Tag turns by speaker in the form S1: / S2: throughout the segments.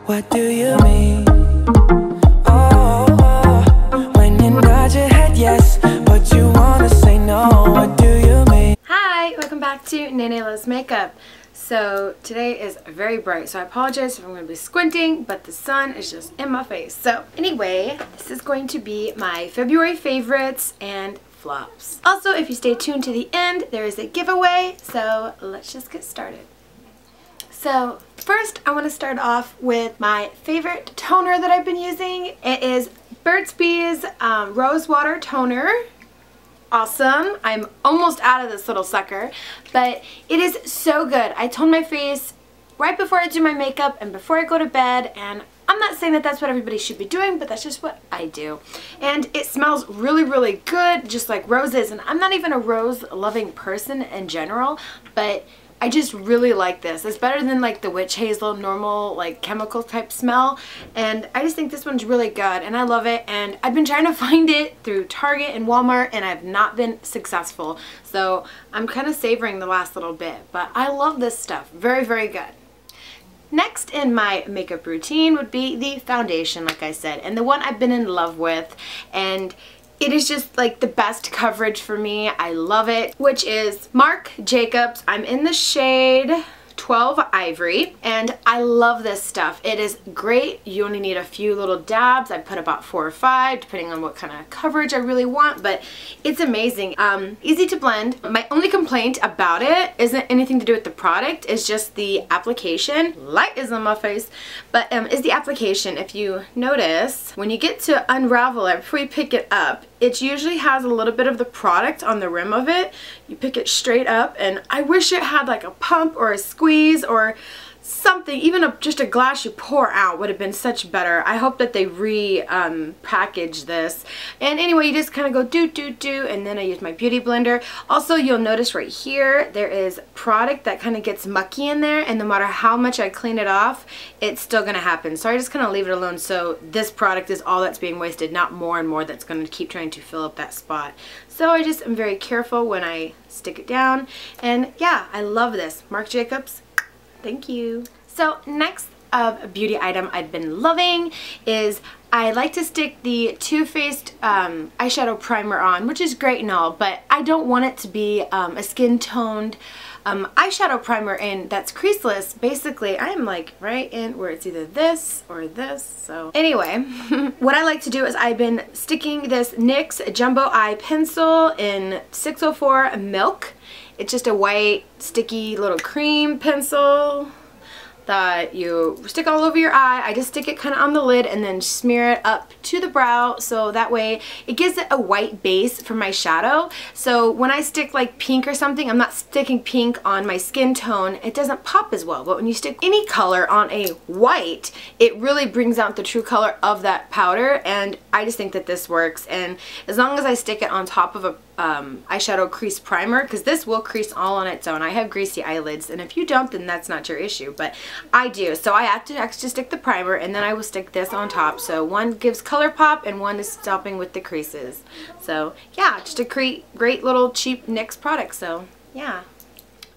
S1: What do you mean? When you nod your head yes, but you wanna say no. What do you mean?
S2: Hi, welcome back to Nene Loves Makeup. So today is very bright, so I apologize if I'm going to be squinting, but the sun is just in my face. So anyway, this is going to be my February favorites and flops. Also, if you stay tuned to the end, there is a giveaway, so let's just get started. So first, I want to start off with my favorite toner that I've been using. It is Burt's Bees Rose Water Toner. Awesome. I'm almost out of this little sucker, but it is so good. I tone my face right before I do my makeup and before I go to bed, and I'm not saying that that's what everybody should be doing, but that's just what I do. And it smells really, really good, just like roses, and I'm not even a rose-loving person in general, but I just really like this. It's better than like the witch hazel normal like chemical type smell, and I just think this one's really good and I love it, and I've been trying to find it through Target and Walmart and I've not been successful, so I'm kind of savoring the last little bit, but I love this stuff. Very, very good. Next in my makeup routine would be the foundation, like I said, and the one I've been in love with, and it is just like the best coverage for me. I love it, which is Marc Jacobs. I'm in the shade 12 Ivory, and I love this stuff. It is great. You only need a few little dabs. I put about 4 or 5 depending on what kind of coverage I really want, but it's amazing. Easy to blend. My only complaint about it isn't anything to do with the product, it's just the application. Light is on my face, but is the application. If you notice, when you get to unravel it before you pick it up, it usually has a little bit of the product on the rim of it. You pick it straight up, and I wish it had like a pump or a squeeze or something, even just a glass you pour out would have been such better. I hope that they package this. And anyway, you just kind of go do, and then I use my beauty blender. Also, you'll notice right here there is product that kind of gets mucky in there, and no matter how much I clean it off, it's still going to happen. So I just kind of leave it alone, so this product is all that's being wasted, not more and more that's going to keep trying to fill up that spot. So I just am very careful when I stick it down, and yeah, I love this. Marc Jacobs, thank you. So next of a beauty item I've been loving is I like to stick the Too Faced eyeshadow primer on, which is great and all, but I don't want it to be a skin toned eyeshadow primer and that's creaseless. Basically, I am like right in where it's either this or this. So anyway, what I like to do is I've been sticking this NYX Jumbo Eye Pencil in 604 Milk. It's just a white sticky little cream pencil that you stick all over your eye. I just stick it kind of on the lid and then smear it up to the brow, so that way it gives it a white base for my shadow. So when I stick like pink or something, I'm not sticking pink on my skin tone. It doesn't pop as well, but when you stick any color on a white, it really brings out the true color of that powder, and I just think that this works. And as long as I stick it on top of a eyeshadow crease primer, because this will crease all on its own. I have greasy eyelids, and if you don't, then that's not your issue, but I do. So I have to actually stick the primer, and then I will stick this on top. So one gives color pop and one is stopping with the creases. So yeah, just a great little cheap NYX product. So yeah.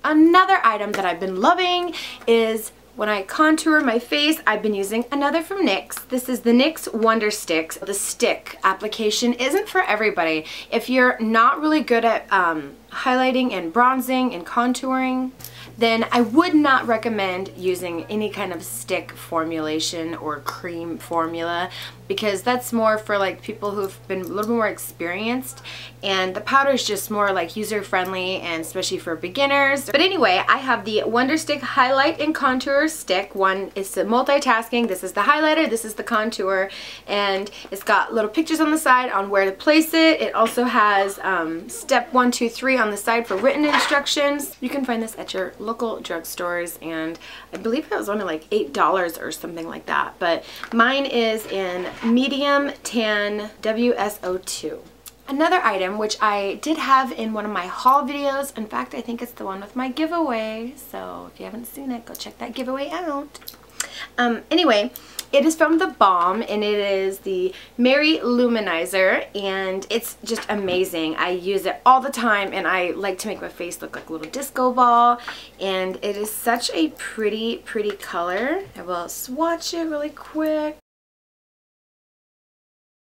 S2: Another item that I've been loving is when I contour my face, I've been using another from NYX. This is the NYX Wonder Sticks. The stick application isn't for everybody. If you're not really good at highlighting and bronzing and contouring, then I would not recommend using any kind of stick formulation or cream formula, because that's more for like people who've been a little more experienced, and the powder is just more like user friendly and especially for beginners. But anyway, I have the Wonder Stick Highlight and Contour Stick. One is the multitasking. This is the highlighter, this is the contour, and it's got little pictures on the side on where to place it. It also has step 1, 2, 3 on the side for written instructions. You can find this at your local drugstores, and I believe it was only like $8 or something like that, but mine is in medium tan WSO2. Another item which I did have in one of my haul videos, in fact I think it's the one with my giveaway, so if you haven't seen it, go check that giveaway out. Anyway, it is from The Balm, and it is the Mary Luminizer, and it's just amazing. I use it all the time, and I like to make my face look like a little disco ball, and it is such a pretty, pretty color. I will swatch it really quick.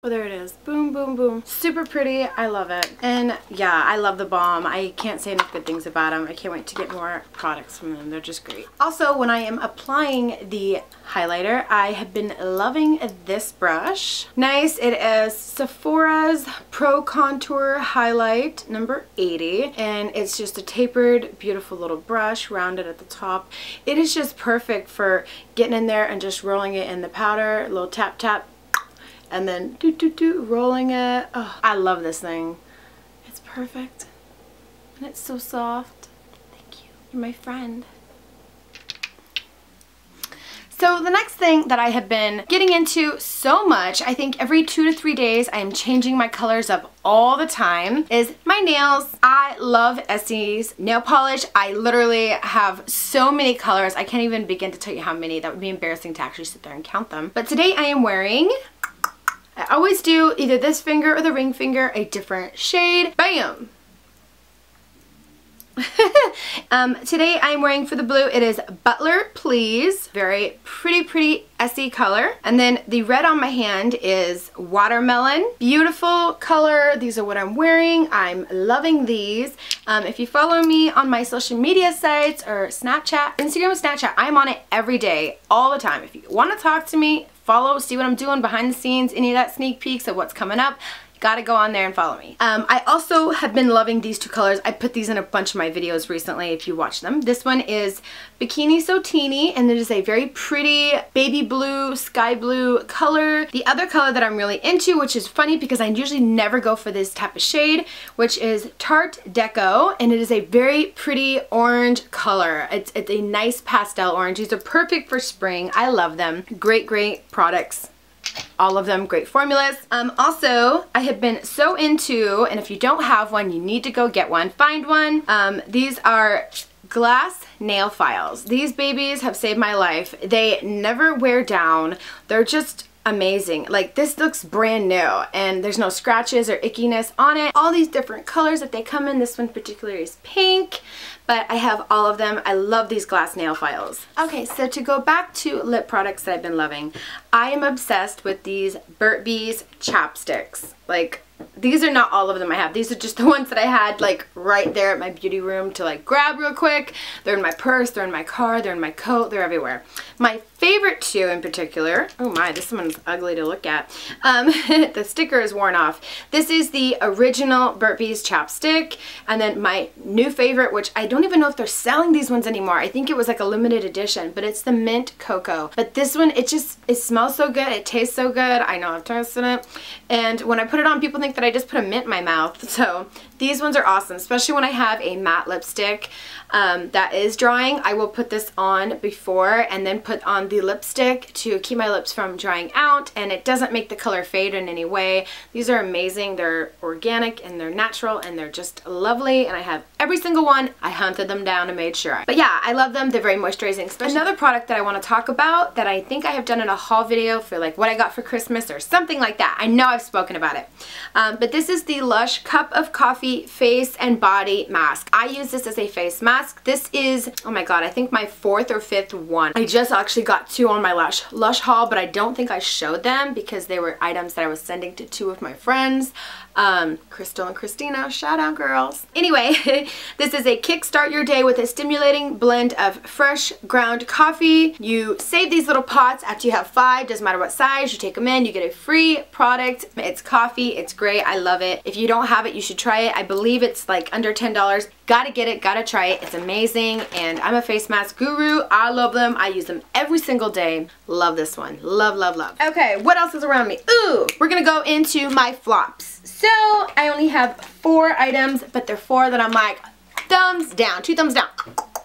S2: Oh, there it is. Boom, boom, boom. Super pretty. I love it. And yeah, I love The Balm. I can't say enough good things about them. I can't wait to get more products from them. They're just great. Also, when I am applying the highlighter, I have been loving this brush. Nice. It is Sephora's Pro Contour Highlight number 80. And it's just a tapered, beautiful little brush, rounded at the top. It is just perfect for getting in there and just rolling it in the powder. A little tap, tap. And then rolling it. Oh, I love this thing. It's perfect. And it's so soft. Thank you. You're my friend. So the next thing that I have been getting into so much, I think every 2 to 3 days I am changing my colors up all the time, is my nails. I love Essie's nail polish. I literally have so many colors. I can't even begin to tell you how many. That would be embarrassing to actually sit there and count them. But today I am wearing, I always do either this finger or the ring finger, a different shade. Bam! Today I'm wearing for the blue, it is Butler Please. Very pretty, pretty Essie color. And then the red on my hand is Watermelon. Beautiful color. These are what I'm wearing. I'm loving these. If you follow me on my social media sites or Snapchat, Instagram and Snapchat, I'm on it every day, all the time. If you want to talk to me, follow, see what I'm doing behind the scenes, any of that sneak peeks of what's coming up, gotta go on there and follow me. I also have been loving these two colors. I put these in a bunch of my videos recently if you watch them. This one is Bikini So Teeny, and it is a very pretty baby blue, sky blue color. The other color that I'm really into, which is funny because I usually never go for this type of shade, which is Tarte Deco, and it is a very pretty orange color. It's a nice pastel orange. These are perfect for spring. I love them. Great, great products. All of them great formulas. Also, I have been so into, and if you don't have one, you need to go get one. Find one. These are glass nail files. These babies have saved my life. They never wear down. They're just amazing. Like, this looks brand new and there's no scratches or ickiness on it. All these different colors that they come in. This one particularly is pink, but I have all of them. I love these glass nail files. Okay, so to go back to lip products that I've been loving, I am obsessed with these Burt's Bees chapsticks. Like, these are not all of them I have. These are just the ones that I had like right there at my beauty room to like grab real quick. They're in my purse, they're in my car, they're in my coat, they're everywhere. My favorite two in particular, oh my, this one's ugly to look at. The sticker is worn off. This is the original Burt's Bees chapstick, and then my new favorite, which I don't even know if they're selling these ones anymore. I think it was like a limited edition, but it's the Mint Cocoa. But this one, it smells so good, it tastes so good. I know I've tasted it, and when I put it on, people think that I just put a mint in my mouth. So these ones are awesome, especially when I have a matte lipstick that is drying. I will put this on before and then put on the lipstick to keep my lips from drying out, and it doesn't make the color fade in any way. These are amazing. They're organic and they're natural and they're just lovely, and I have every single one. I hunted them down and made sure. But yeah, I love them. They're very moisturizing. Another product that I want to talk about that I think I have done in a haul video for like what I got for Christmas or something like that. I know I've spoken about it. But this is the Lush Cup of Coffee Face and Body Mask. I use this as a face mask. This is, oh my god, I think my 4th or 5th one. I just actually got 2 on my Lush haul, but I don't think I showed them because they were items that I was sending to 2 of my friends. Crystal and Christina, shout out girls. Anyway, this is a kickstart your day with a stimulating blend of fresh ground coffee. You save these little pots after you have 5, doesn't matter what size, you take them in, you get a free product. It's coffee, it's great, I love it. If you don't have it, you should try it. I believe it's like under $10. Gotta get it, gotta try it, it's amazing, and I'm a face mask guru. I love them, I use them every single day. Love this one, love, love, love. Okay, what else is around me? Ooh, we're gonna go into my flops. So I only have 4 items, but they're 4 that I'm like, thumbs down, 2 thumbs down.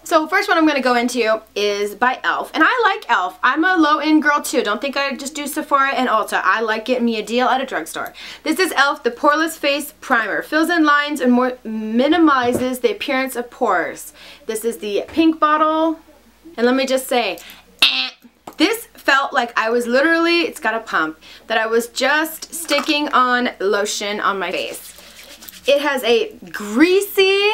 S2: So first one I'm going to go into is by e.l.f. And I like e.l.f. I'm a low-end girl too. Don't think I just do Sephora and Ulta. I like getting me a deal at a drugstore. This is e.l.f. the Poreless Face Primer. Fills in lines and minimizes the appearance of pores. This is the pink bottle. And let me just say, This felt like I was literally, it's got a pump, that I was just sticking on lotion on my face. It has a greasy,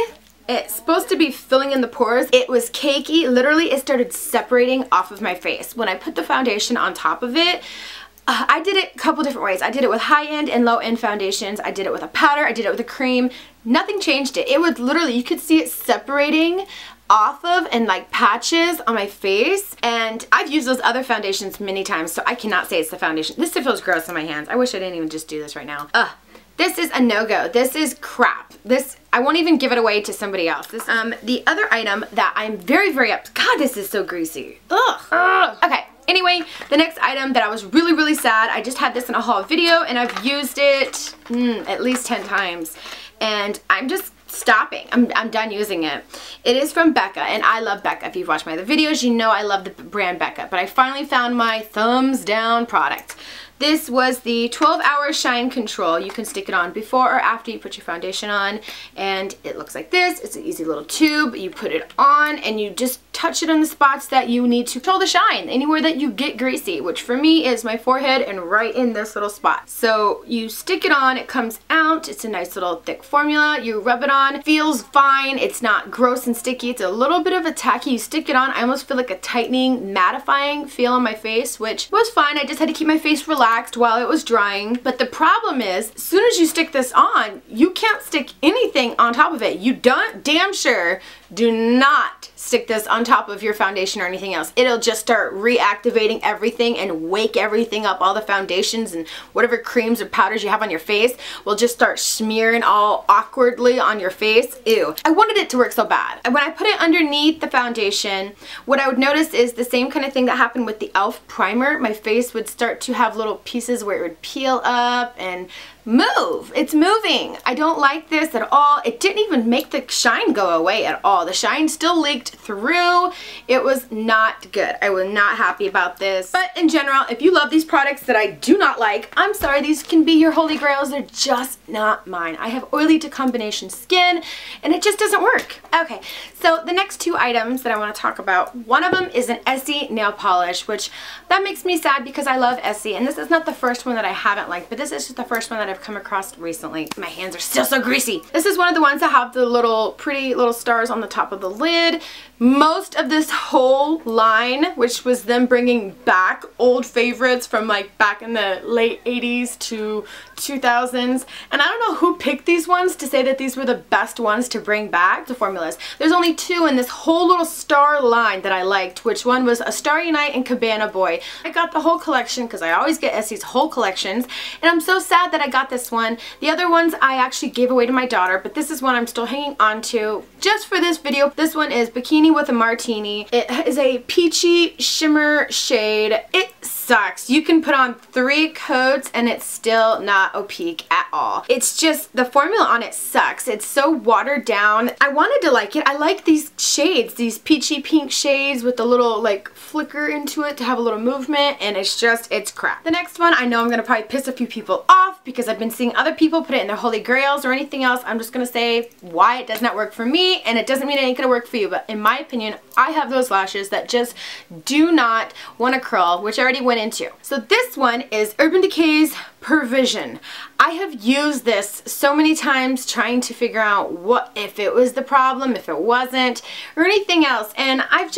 S2: it's supposed to be filling in the pores. It was cakey. Literally, it started separating off of my face. When I put the foundation on top of it, I did it a couple different ways. I did it with high-end and low-end foundations. I did it with a powder. I did it with a cream. Nothing changed it. It would literally, you could see it separating off of and like patches on my face. And I've used those other foundations many times, so I cannot say it's the foundation. This still feels gross in my hands. I wish I didn't even just do this right now. This is a no-go. This is crap. This, I won't even give it away to somebody else. This, the other item that I'm very, very God, this is so greasy. Ugh. Okay. Anyway, the next item that I was really, really sad, I just had this in a haul video and I've used it at least 10 times. And I'm just stopping. I'm done using it. It is from Becca, and I love Becca. If you've watched my other videos, you know I love the brand Becca. But I finally found my thumbs down product. This was the 12-hour shine control. You can stick it on before or after you put your foundation on, and it looks like this. It's an easy little tube. You put it on and you just touch it on the spots that you need to control the shine, anywhere that you get greasy, which for me is my forehead and right in this little spot. So you stick it on, it comes out. It's a nice little thick formula. You rub it on, feels fine. It's not gross and sticky. It's a little bit of a tacky. You stick it on, I almost feel like a tightening, mattifying feel on my face, which was fine. I just had to keep my face relaxed while it was drying. But the problem is, as soon as you stick this on, you can't stick anything on top of it. You don't, damn sure, do not stick this on top of your foundation or anything else. It'll just start reactivating everything and wake everything up. All the foundations and whatever creams or powders you have on your face will just start smearing all awkwardly on your face. Ew. I wanted it to work so bad. And when I put it underneath the foundation, what I would notice is the same kind of thing that happened with the e.l.f. primer. My face would start to have little pieces where it would peel up and move. It's moving. I don't like this at all. It didn't even make the shine go away at all. The shine still leaked through. It was not good. I was not happy about this. But in general, if you love these products that I do not like, I'm sorry, these can be your holy grails. They're just not mine. I have oily to combination skin and it just doesn't work. Okay, so the next two items that I want to talk about, one of them is an Essie nail polish, which that makes me sad because I love Essie, and this is not the first one that I haven't liked, but this is just the first one that I've come across recently. My hands are still so greasy. This is one of the ones that have the little pretty little stars on the top of the lid. Most of this whole line, which was them bringing back old favorites from like back in the late 80s to 2000s, and I don't know who picked these ones to say that these were the best ones to bring back the formulas. There's only two in this whole little star line that I liked, which one was A Starry Night and Cabana Boy. I got the whole collection because I always get Essie's whole collections, and I'm so sad that I got this one. The other ones I actually gave away to my daughter, but this is one I'm still hanging on to just for this video. This one is Bikini with a Martini. It is a peachy shimmer shade. It sucks. You can put on 3 coats and it's still not opaque at all. It's just, the formula on it sucks. It's so watered down. I wanted to like it. I like these shades, these peachy pink shades with a little like flicker into it to have a little movement, and it's just, it's crap. The next one, I know I'm gonna probably piss a few people off because I've been seeing other people put it in their holy grails or anything else. I'm just gonna say why it does not work for me, and it doesn't mean it ain't gonna work for you, but in my opinion, I have those lashes that just do not want to curl, which I already went into. So this one is Urban Decay's Pervision. I have used this so many times trying to figure out what, if it was the problem, if it wasn't, or anything else, and I've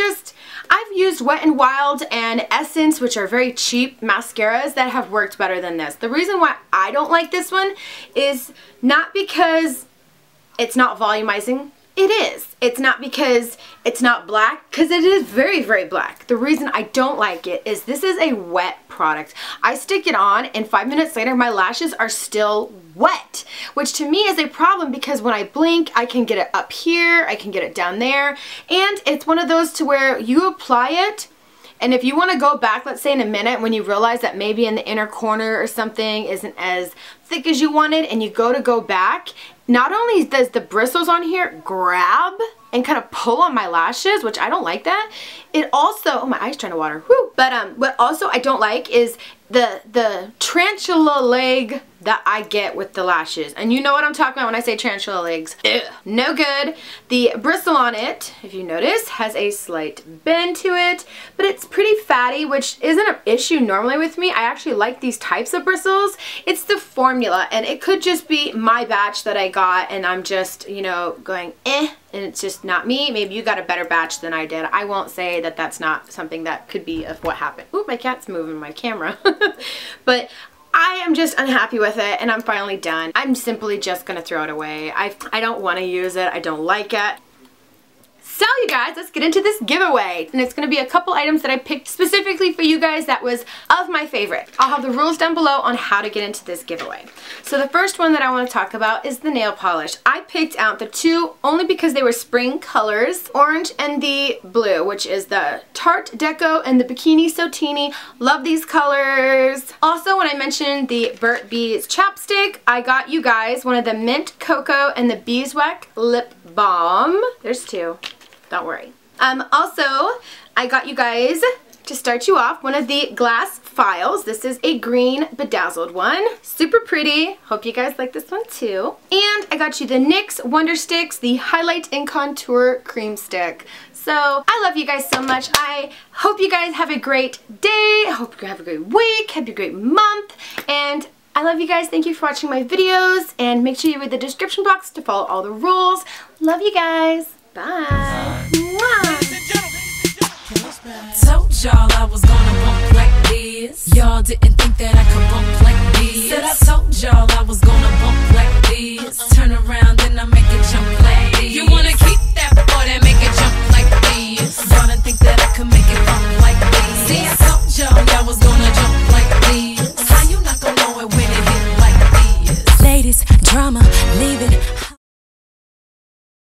S2: used Wet n Wild and Essence, which are very cheap mascaras that have worked better than this. The reason why I don't like this one is not because it's not volumizing. It is. It's not because it's not black, because it is very, very black. The reason I don't like it is this is a wet product. I stick it on and 5 minutes later my lashes are still wet, which to me is a problem because when I blink I can get it up here, I can get it down there, and it's one of those to where you apply it, and if you want to go back, let's say in a minute, when you realize that maybe in the inner corner or something isn't as thick as you wanted, and you go back, not only does the bristles on here grab and kind of pull on my lashes, which I don't like that, it also, oh, my eye's trying to water, whoo. But what also I don't like is the tarantula leg that I get with the lashes. And you know what I'm talking about when I say tarantula legs. Ugh, no good. The bristle on it, if you notice, has a slight bend to it, but it's pretty fatty, which isn't an issue normally with me. I actually like these types of bristles. It's the formula, and it could just be my batch that I got and I'm just, you know, going and it's just not me. Maybe you got a better batch than I did. I won't say that that's not something that could be of what happened. Ooh, my cat's moving my camera. But I am just unhappy with it, and I'm finally done. I'm simply just gonna throw it away. I don't want to use it. I don't like it. So you guys, let's get into this giveaway. And it's going to be a couple items that I picked specifically for you guys that was of my favorite. I'll have the rules down below on how to get into this giveaway. So the first one that I want to talk about is the nail polish. I picked out the two only because they were spring colors, orange and the blue, which is the Tarte Deco and the Bikini Sotini. Love these colors. Also, when I mentioned the Burt's Bees chapstick, I got you guys one of the Mint Cocoa and the Beeswax Lip Balm. There's two. Don't worry. Also, I got you guys, to start you off, one of the glass files. This is a green bedazzled one. Super pretty. Hope you guys like this one too. And I got you the NYX Wonder Sticks, the Highlight and Contour Cream Stick. So, I love you guys so much. I hope you guys have a great day. I hope you have a great week. Have a great month. And I love you guys. Thank you for watching my videos. And make sure you read the description box to follow all the rules. Love you guys. Bye.
S3: Told y'all I was gonna bump like this. Y'all didn't think that I could bump like